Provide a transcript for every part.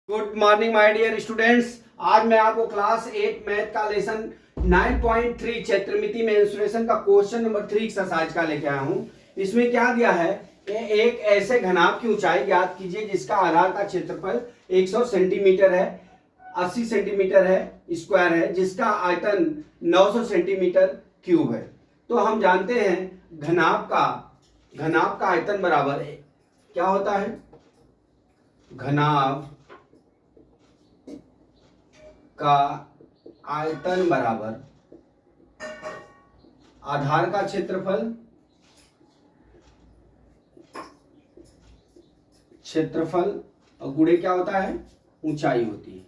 Good morning my dear students. आज मैं आपको क्लास 8 मैथ का लेसन 9.3 क्षेत्रमिति मेंसुरेशन का क्वेश्चन नंबर 3 एक्सरसाइज का लेके आया हूं। इसमें क्या दिया है, एक ऐसे घनाभ की ऊंचाई ज्ञात कीजिए जिसका आधार का क्षेत्रफल 100 सेंटीमीटर है, 80 सेंटीमीटर है स्क्वायर है, जिसका आयतन 900 सेंटीमीटर क्यूब है। तो हम जानते हैं घनाभ का आयतन बराबर है, क्या होता है, घनाभ का आयतन बराबर आधार का क्षेत्रफल और गुणे क्या होता है, ऊंचाई होती है।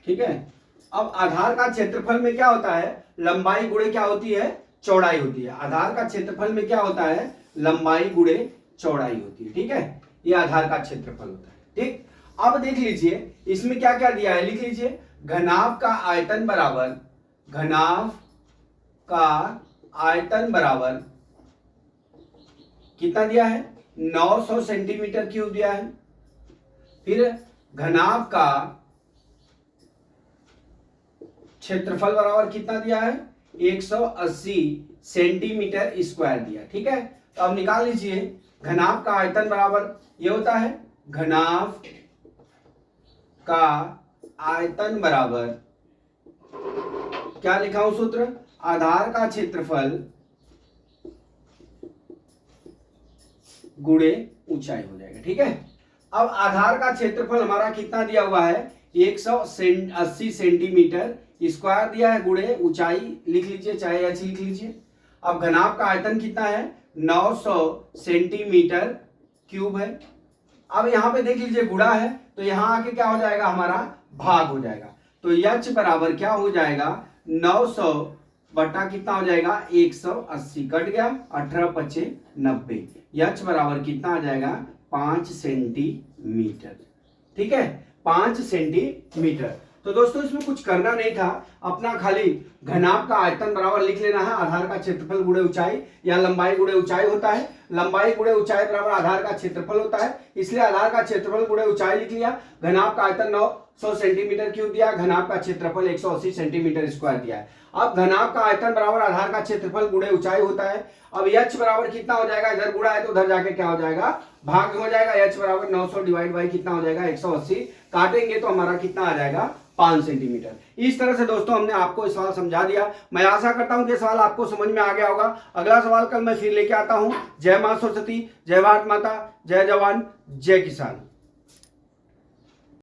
ठीक है। अब आधार का क्षेत्रफल में क्या होता है, लंबाई गुणे क्या होती है, चौड़ाई होती है। आधार का क्षेत्रफल में क्या होता है, लंबाई गुणे चौड़ाई होती है। ठीक है, ये आधार का क्षेत्रफल होता है। ठीक, अब देख लीजिए इसमें क्या क्या दिया है, लिख लीजिए। घनाभ का आयतन बराबर कितना दिया है, 900 सेंटीमीटर क्यूब दिया है। फिर घनाभ का क्षेत्रफल बराबर कितना दिया है, 180 सेंटीमीटर स्क्वायर दिया। ठीक है, तो अब निकाल लीजिए घनाभ का आयतन बराबर ये होता है, घनाभ का आयतन बराबर क्या लिखा हूं सूत्र, आधार का क्षेत्रफल गुणे ऊंचाई हो जाएगा। ठीक है, अब आधार का क्षेत्रफल हमारा कितना दिया हुआ है, 180 सेंटीमीटर स्क्वायर दिया है, गुणे ऊंचाई लिख लीजिए, चाहे एच लिख लीजिए। अब घनाभ का आयतन कितना है, 900 सेंटीमीटर क्यूब है। अब यहां पे देख लीजिए गुणा है, तो यहां आके क्या हो जाएगा, हमारा भाग हो जाएगा। तो h बराबर क्या हो जाएगा, 900 बटा कितना हो जाएगा, 180 कट गया, 18 पचे 90। h बराबर कितना आ जाएगा, 5 सेंटीमीटर। ठीक है, 5 सेंटीमीटर। तो दोस्तों इसमें कुछ करना नहीं था, अपना खाली घनाभ का आयतन बराबर लिख लेना है आधार का क्षेत्रफल गुणे ऊंचाई, या लंबाई गुणे ऊंचाई होता है। लंबाई गुणे ऊंचाई बराबर आधार का क्षेत्रफल होता है, इसलिए आधार का क्षेत्रफल गुणे ऊंचाई लिख लिया। घनाभ का आयतन 900 सेंटीमीटर क्यूब दिया, घनाभ का क्षेत्रफल 180 सेंटीमीटर स्क्वायर दिया है। अब घनाभ का आयतन बराबर आधार का क्षेत्रफल गुणे ऊंचाई होता है। अब h बराबर कितना हो जाएगा, इधर गुणा है तो उधर जाके क्या हो जाएगा, भाग हो जाएगा। h बराबर 900 डिवाइड बाई कितना हो जाएगा, 180, काटेंगे तो हमारा कितना आ जाएगा, 5 सेंटीमीटर। इस तरह से दोस्तों हमने आपको इस सवाल समझा दिया। मैं आशा करता हूं कि सवाल आपको समझ में आ गया होगा। अगला सवाल कल मैं फिर लेके आता हूं। जय मां सरस्वती, जय भारत माता, जय जवान, जय किसान।